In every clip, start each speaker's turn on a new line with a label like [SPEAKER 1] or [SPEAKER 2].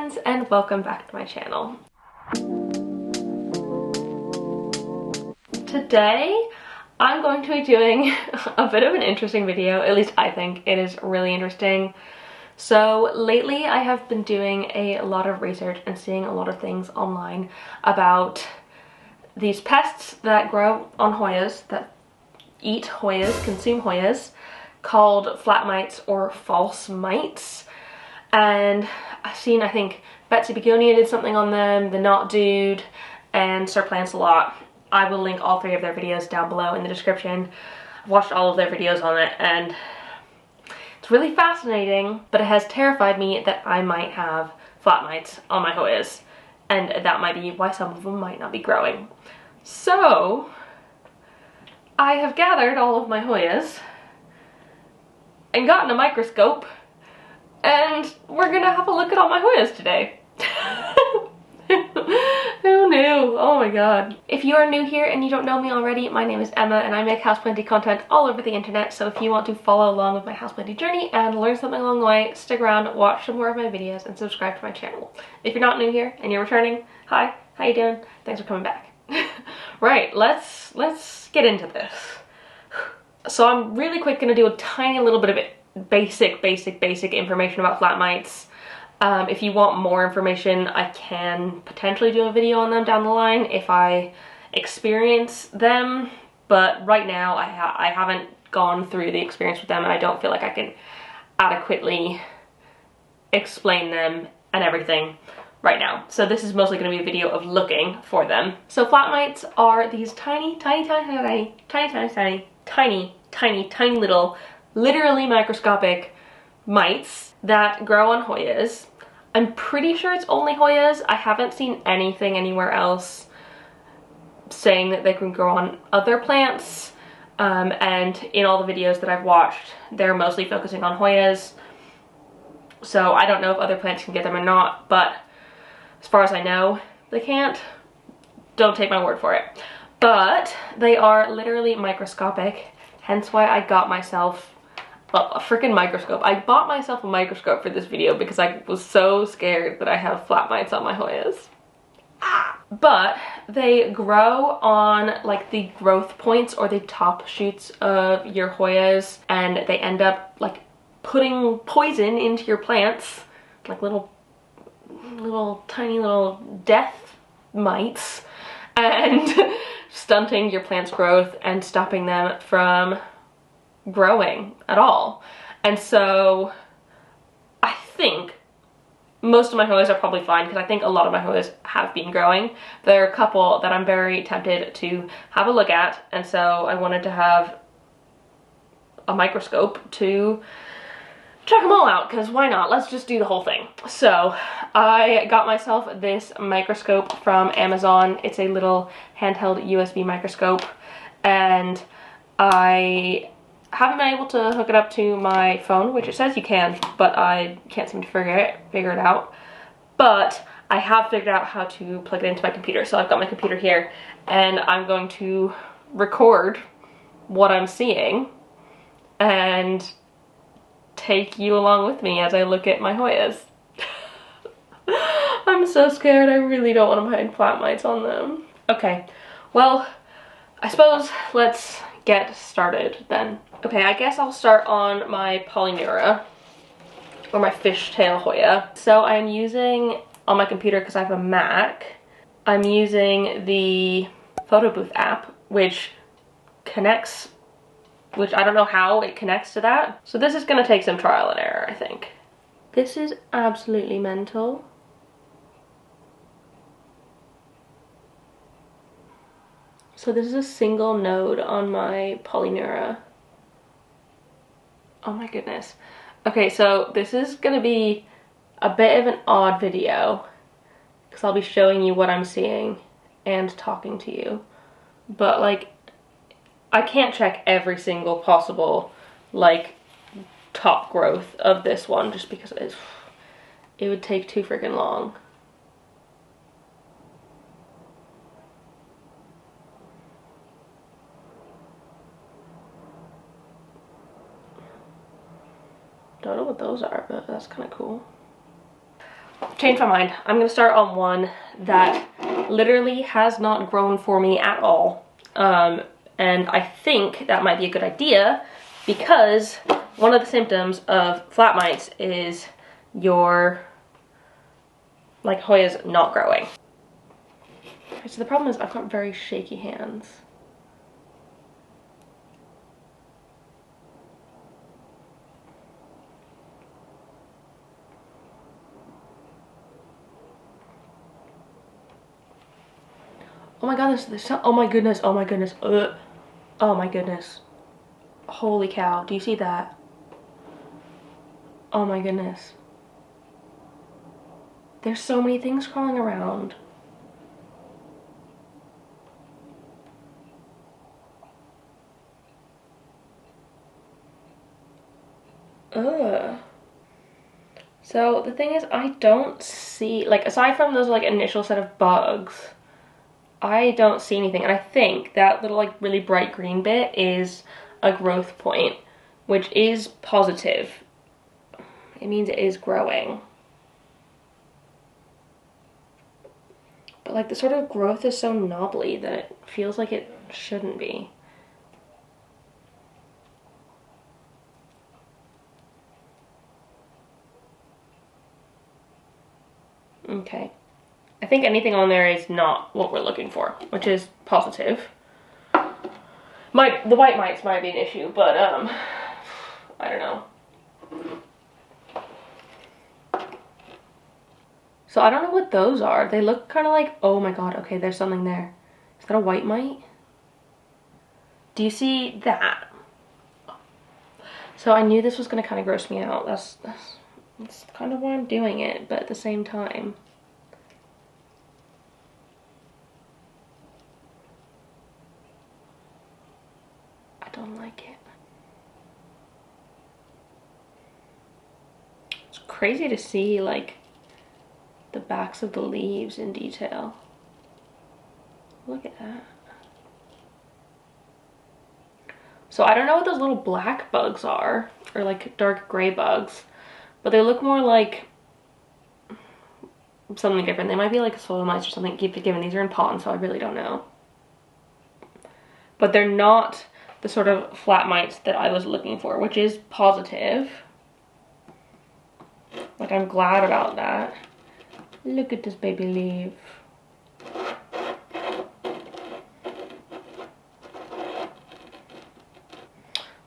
[SPEAKER 1] friends, and welcome back to my channel. Today I'm going to be doing a bit of an interesting video. At least I think it is really interesting. So lately I have been doing a lot of research and seeing a lot of things online about these pests that grow on Hoyas, that eat Hoyas, consume Hoyas, called flat mites or false mites. And I've seen, I think Betsy Begonia did something on them, the Knot Dude, and Sir Lancelot. I will link all three of their videos down below in the description. I've watched all of their videos on it and it's really fascinating, but it has terrified me that I might have flat mites on my Hoyas, and that might be why some of them might not be growing. So I have gathered all of my Hoyas and gotten a microscope, and we're gonna have a look at all my Hoyas today. Who knew? Oh my god. If you are new here and you don't know me already, my name is Emma and I make houseplanting content all over the internet, so if you want to follow along with my houseplanting journey and learn something along the way, stick around, watch some more of my videos, and subscribe to my channel. If you're not new here and you're returning, hi, how you doing? Thanks for coming back. Right, let's get into this. So I'm really quick gonna do a tiny little bit of basic information about flat mites. If you want more information, I can potentially do a video on them down the line if I experience them, but right now I haven't gone through the experience with them and I don't feel like I can adequately explain them and everything right now. So this is mostly going to be a video of looking for them. So flat mites are these tiny little, literally microscopic mites that grow on Hoyas. I'm pretty sure it's only Hoyas. I haven't seen anything anywhere else saying that they can grow on other plants. And in all the videos that I've watched, they're mostly focusing on Hoyas. So I don't know if other plants can get them or not, but as far as I know, they can't. Don't take my word for it. But they are literally microscopic, hence why I got myself a freaking microscope. I bought myself a microscope for this video because I was so scared that I have flat mites on my Hoyas. But they grow on like the growth points or the top shoots of your Hoyas, and they end up like putting poison into your plants, like little tiny little death mites, and stunting your plant's growth and stopping them from growing at all. And so I think most of my Hoyas are probably fine because I think a lot of my Hoyas have been growing. There are a couple that I'm very tempted to have a look at, and so I wanted to have a microscope to check them all out, because why not? Let's just do the whole thing. So I got myself this microscope from Amazon. It's a little handheld USB microscope, and I haven't been able to hook it up to my phone, which it says you can, but I can't seem to figure it out. But I have figured out how to plug it into my computer. So I've got my computer here and I'm going to record what I'm seeing and take you along with me as I look at my Hoyas. I'm so scared. I really don't want to find flat mites on them. Okay, well, I suppose let's get started then. Okay, I guess I'll start on my Polyneura, or my fishtail Hoya. So I'm using, on my computer because I have a Mac, I'm using the photo booth app, which connects, which I don't know how it connects to that. So this is gonna take some trial and error, I think. This is absolutely mental. So this is a single node on my Polyneura. Oh my goodness. Okay, so this is gonna be a bit of an odd video because I'll be showing you what I'm seeing and talking to you. But like, I can't check every single possible like top growth of this one just because it would take too freaking long. Don't know what those are, but that's kind of cool. changed my mind. I'm gonna start on one that literally has not grown for me at all. And I think that might be a good idea because one of the symptoms of flat mites is your like Hoyas not growing. So the problem is I've got very shaky hands. Oh my god, there's so, oh my goodness, oh my goodness, ugh. Oh my goodness. Holy cow, do you see that? Oh my goodness. There's so many things crawling around. Ugh. So the thing is, I don't see, like, aside from those like initial set of bugs, I don't see anything. And I think that little like really bright green bit is a growth point, which is positive. It means it is growing. But like the sort of growth is so knobbly that it feels like it shouldn't be. Okay. I think anything on there is not what we're looking for, which is positive. The white mites might be an issue, but I don't know. So I don't know what those are. They look kind of like, oh my god, okay, there's something there. Is that a white mite? Do you see that? So I knew this was gonna kind of gross me out. That's kind of why I'm doing it, but at the same time. I don't like it. It's crazy to see like the backs of the leaves in detail. Look at that. So I don't know what those little black bugs are, or like dark gray bugs, but they look more like something different. They might be like soil mites or something. Keep given these are in ponds, so I really don't know. But they're not the sort of flat mites that I was looking for, which is positive. Like, I'm glad about that. Look at this baby leaf.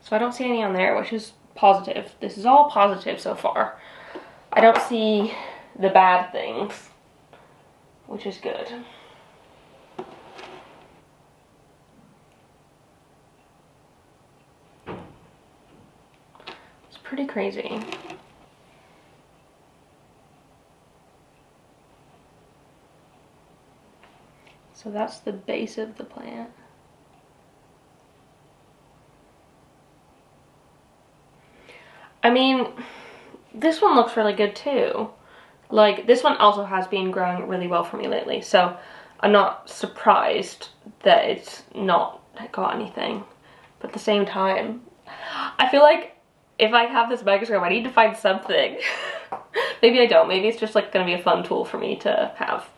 [SPEAKER 1] So I don't see any on there, which is positive. This is all positive so far. I don't see the bad things, which is good. It's pretty crazy. So that's the base of the plant. I mean, this one looks really good too. Like, this one also has been growing really well for me lately, so I'm not surprised that it's not got anything. But at the same time, I feel like if I have this microscope, I need to find something. Maybe I don't. Maybe it's just like gonna be a fun tool for me to have.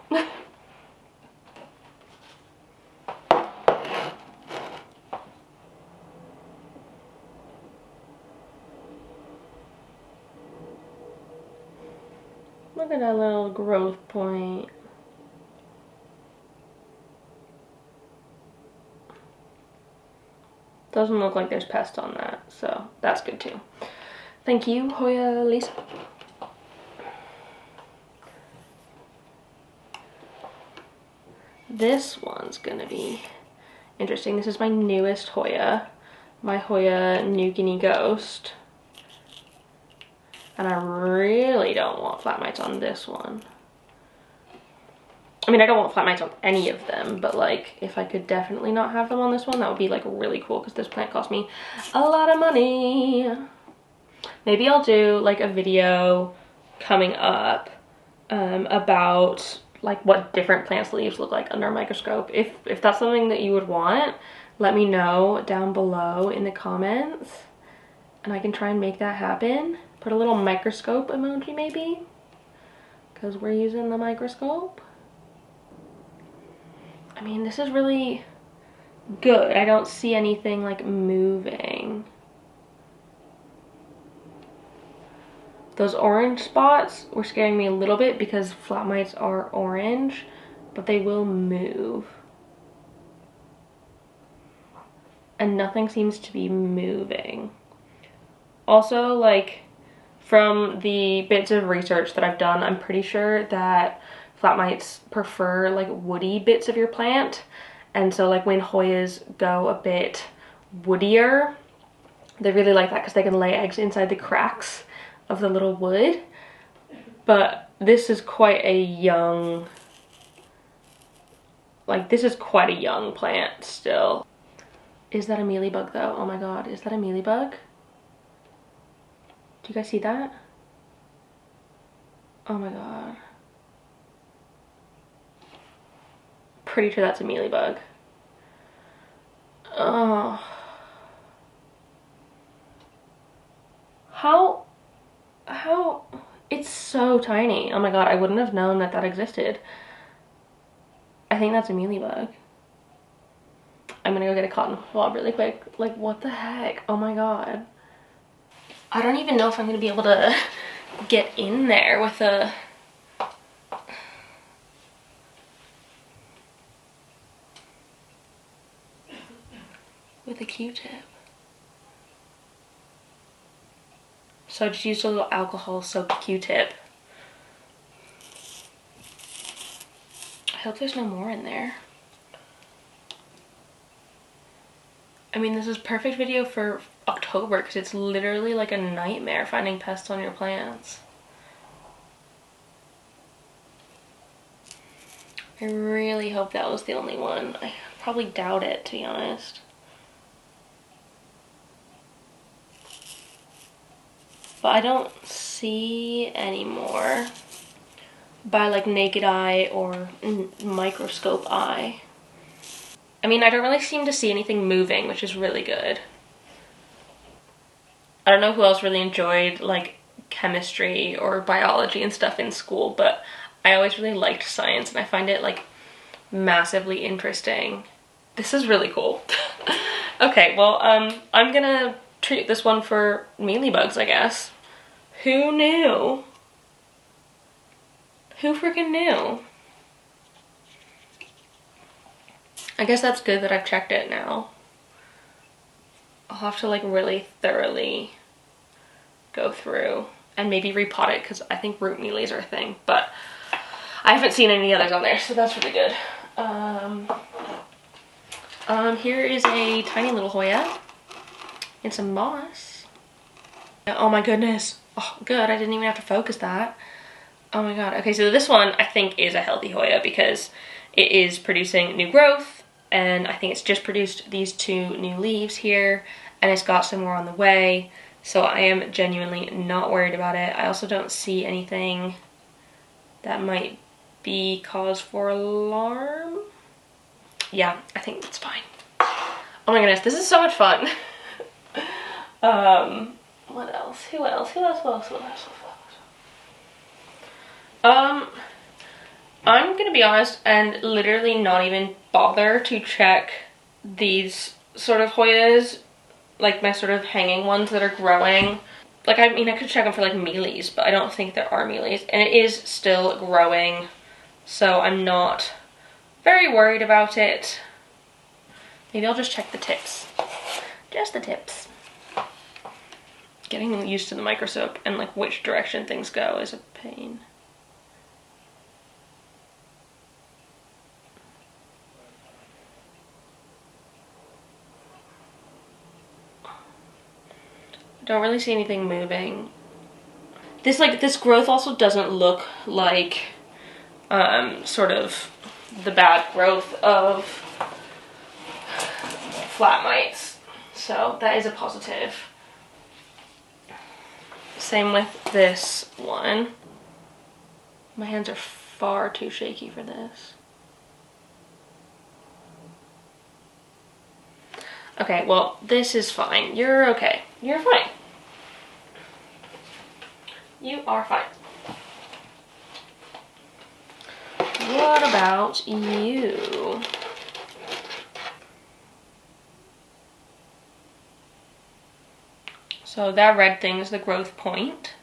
[SPEAKER 1] Look at that little growth point. Doesn't look like there's pests on that, so that's good too. Thank you, Hoya Lisa. This one's gonna be interesting. This is my newest Hoya, my Hoya New Guinea Ghost. And I really don't want flat mites on this one. I mean, I don't want flat mites on any of them, but like, if I could definitely not have them on this one, that would be like really cool, because this plant cost me a lot of money. Maybe I'll do like a video coming up about like what different plants' leaves look like under a microscope. If that's something that you would want, let me know down below in the comments, and I can try and make that happen. Put a little microscope emoji maybe, because we're using the microscope. I mean, this is really good. I don't see anything like moving. Those orange spots were scaring me a little bit because flat mites are orange, but they will move. And nothing seems to be moving. Also, like, from the bits of research that I've done, I'm pretty sure that flat mites prefer like woody bits of your plant. And so like when Hoyas go a bit woodier, they really like that because they can lay eggs inside the cracks of the little wood. But this is quite a young, like this is quite a young plant still. Is that a mealybug though? Oh my god, is that a mealybug? Do you guys see that? Oh my god. Pretty sure that's a mealybug. Oh. How? It's so tiny. Oh my god, I wouldn't have known that that existed. I think that's a mealybug. I'm gonna go get a cotton swab really quick. Like, what the heck? Oh my god. I don't even know if I'm gonna be able to get in there with a... with a Q-tip. So I just used a little alcohol soaked Q-tip. I hope there's no more in there. I mean, this is perfect video for October because it's literally like a nightmare finding pests on your plants. I really hope that was the only one. I probably doubt it, to be honest. But I don't see any more by like naked eye or microscope eye. I mean, I don't really seem to see anything moving, which is really good. I don't know who else really enjoyed like chemistry or biology and stuff in school, but I always really liked science and I find it like massively interesting. This is really cool. Okay, well, I'm gonna treat this one for mealybugs, I guess. Who knew? Who freaking knew? I guess that's good that I've checked it now. I'll have to like really thoroughly go through and maybe repot it because I think root mealies are a thing, but I haven't seen any others on there, so that's really good. Here is a tiny little Hoya and some moss. Oh my goodness. Oh, good. I didn't even have to focus that. Oh my god. Okay, so this one I think is a healthy Hoya because it is producing new growth, and I think it's just produced these 2 new leaves here, and it's got some more on the way, so I am genuinely not worried about it. I also don't see anything that might be cause for alarm. Yeah, I think that's fine. Oh my goodness, this is so much fun. What else? Who else? I'm gonna be honest and literally not even bother to check these sort of Hoyas, like my sort of hanging ones that are growing. Like, I mean, I could check them for like mealies, but I don't think there are mealies, and it is still growing, so I'm not very worried about it. Maybe I'll just check the tips. Just the tips. Getting used to the microscope and like which direction things go is a pain. Don't really see anything moving. This growth also doesn't look like sort of the bad growth of flat mites, so that is a positive. Same with this one. My hands are far too shaky for this. Okay, well, this is fine. You're okay. You're fine. You are fine. What about you? So that red thing is the growth point,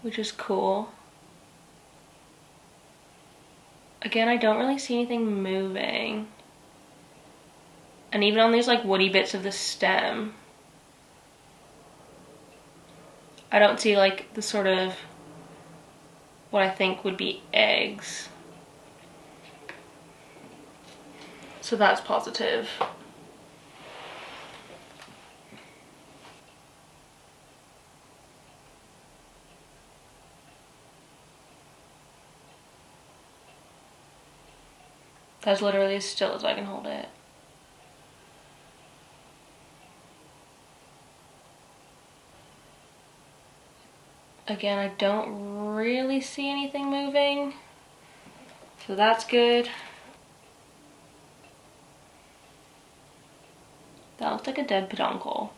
[SPEAKER 1] which is cool. Again, I don't really see anything moving. And even on these like woody bits of the stem, I don't see like the sort of what I think would be eggs. So that's positive. That's literally as still as I can hold it. Again, I don't really see anything moving, so that's good. That looks like a dead peduncle.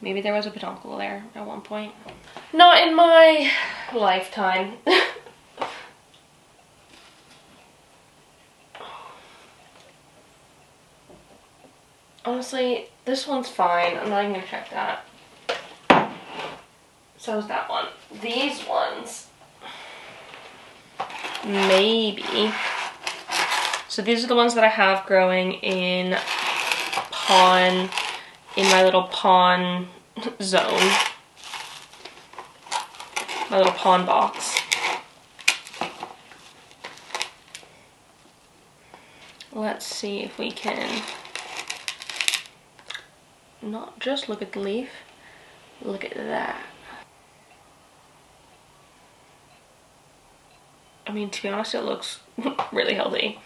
[SPEAKER 1] Maybe there was a peduncle there at one point. Not in my lifetime. Honestly, this one's fine. I'm not even gonna check that. So is that one. These ones, maybe. So these are the ones that I have growing in my little pawn zone. My little pawn box. Let's see if we can not just look at the leaf, look at that. I mean, to be honest, it looks really healthy.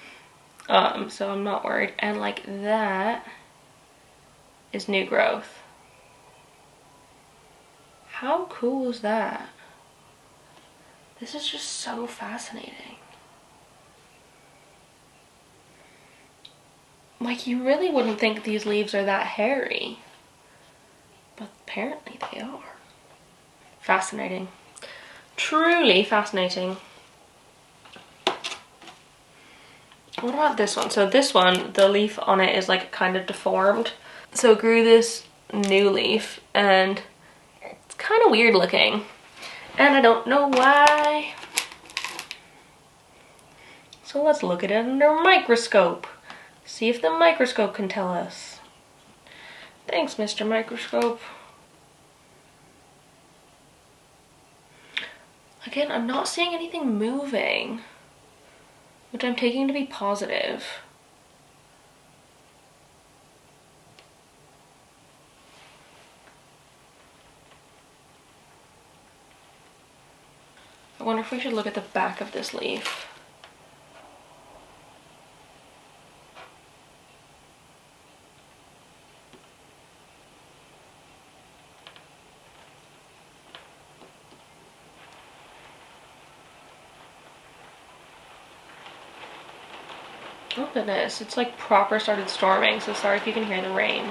[SPEAKER 1] So I'm not worried. And like that is new growth. How cool is that? This is just so fascinating. Like, you really wouldn't think these leaves are that hairy, but apparently they are. Fascinating. Truly fascinating. What about this one? So this one, the leaf on it is like kind of deformed. So it grew this new leaf and it's kind of weird looking. And I don't know why. So let's look at it under a microscope. See if the microscope can tell us. Thanks, Mr. Microscope. Again, I'm not seeing anything moving, which I'm taking to be positive. I wonder if we should look at the back of this leaf. Oh goodness, it's like proper started storming, so sorry if you can hear the rain.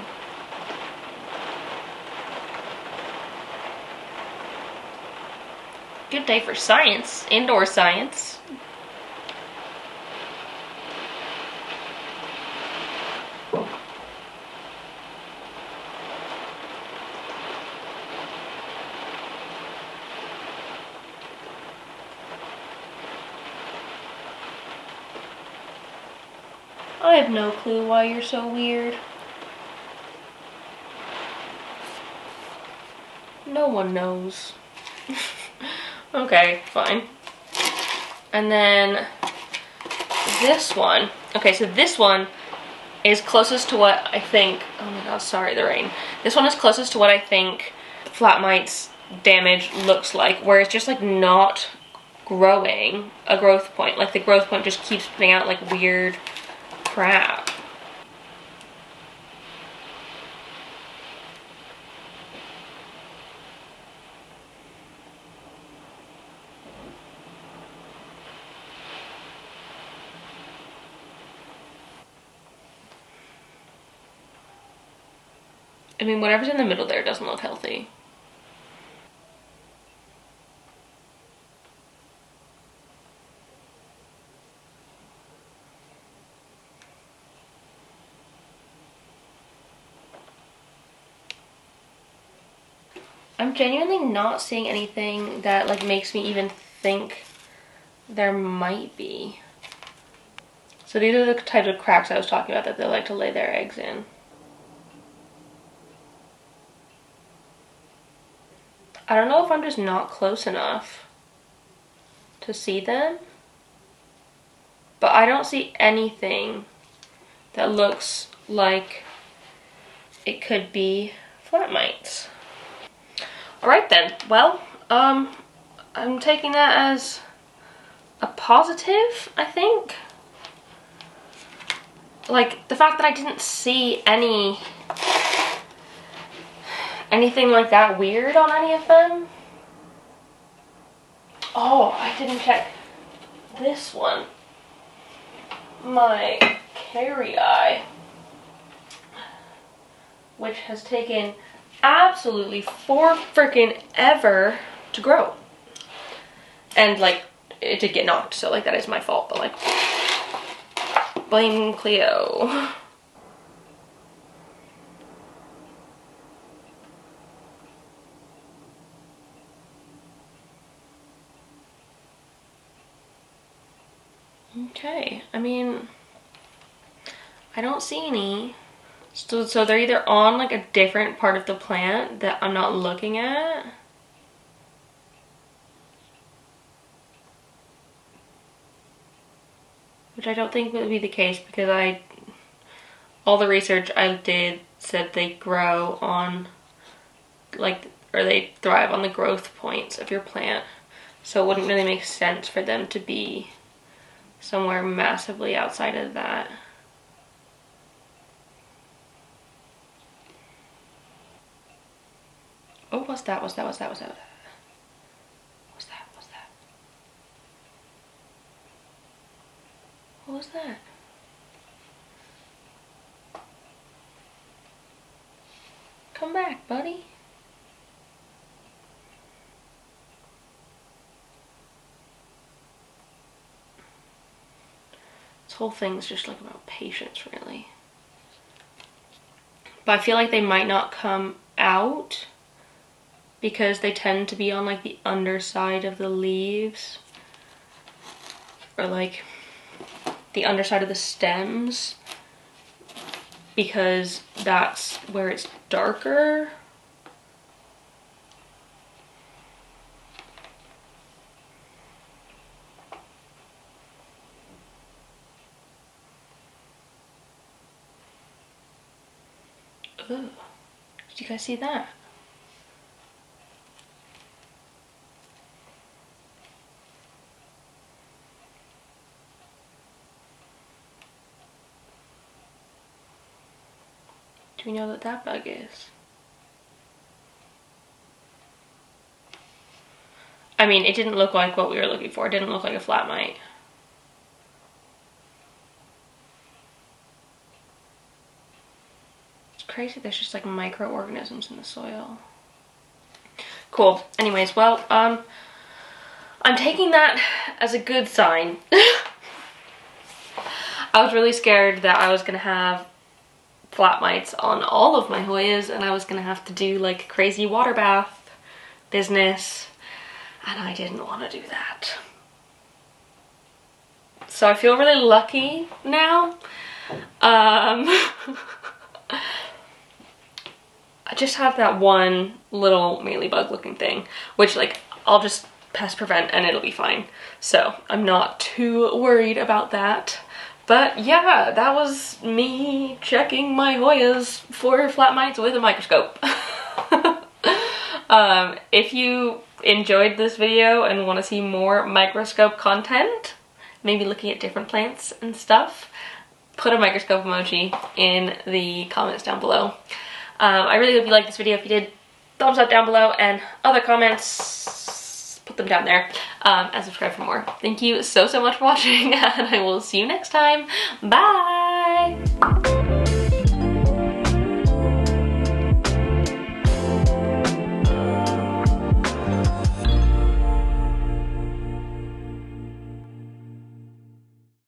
[SPEAKER 1] Good day for science, indoor science. I have no clue why you're so weird. No one knows. Okay, fine. And then this one. Okay, so this one is closest to what I think, oh my god, sorry, the rain. This one is closest to what I think flat mite's damage looks like, where it's just like not growing a growth point. Like the growth point just keeps putting out like weird crap. I mean, whatever's in the middle there doesn't look healthy. I'm genuinely not seeing anything that like makes me even think there might be. So these are the types of cracks I was talking about that they like to lay their eggs in. I don't know if I'm just not close enough to see them, but I don't see anything that looks like it could be flat mites. All right then, well, I'm taking that as a positive, I think. Like, the fact that I didn't see anything like that weird on any of them. Oh, I didn't check this one. My carry eye, which has taken absolutely freaking ever to grow. And like, it did get knocked, so like that is my fault, but like, blame Cleo. Okay, I mean, I don't see any. So they're either on like a different part of the plant that I'm not looking at. Which I don't think would be the case because all the research I did said they grow on like, or they thrive on the growth points of your plant. So it wouldn't really make sense for them to be somewhere massively outside of that. Oh, what's that? What's that? What's that? What's that? What's that? What's that? What was that? Come back, buddy. This whole thing's just like about patience, really. But I feel like they might not come out because they tend to be on like the underside of the leaves, or like the underside of the stems, because that's where it's darker. Ooh, did you guys see that? Do we know what that bug is? I mean, it didn't look like what we were looking for. It didn't look like a flat mite. It's crazy there's just like microorganisms in the soil. Cool. Anyways, well, I'm taking that as a good sign. I was really scared that I was gonna have flat mites on all of my Hoyas and I was gonna have to do like crazy water bath business, and I didn't want to do that. So I feel really lucky now. I just have that one little mealybug looking thing, which like I'll just pest prevent and it'll be fine. So I'm not too worried about that. But yeah, that was me checking my Hoyas for flat mites with a microscope. If you enjoyed this video and want to see more microscope content, maybe looking at different plants and stuff, put a microscope emoji in the comments down below. I really hope you liked this video. If you did, thumbs up down below, and other comments, put them down there, and subscribe for more. Thank you so much for watching, and I will see you next time. Bye!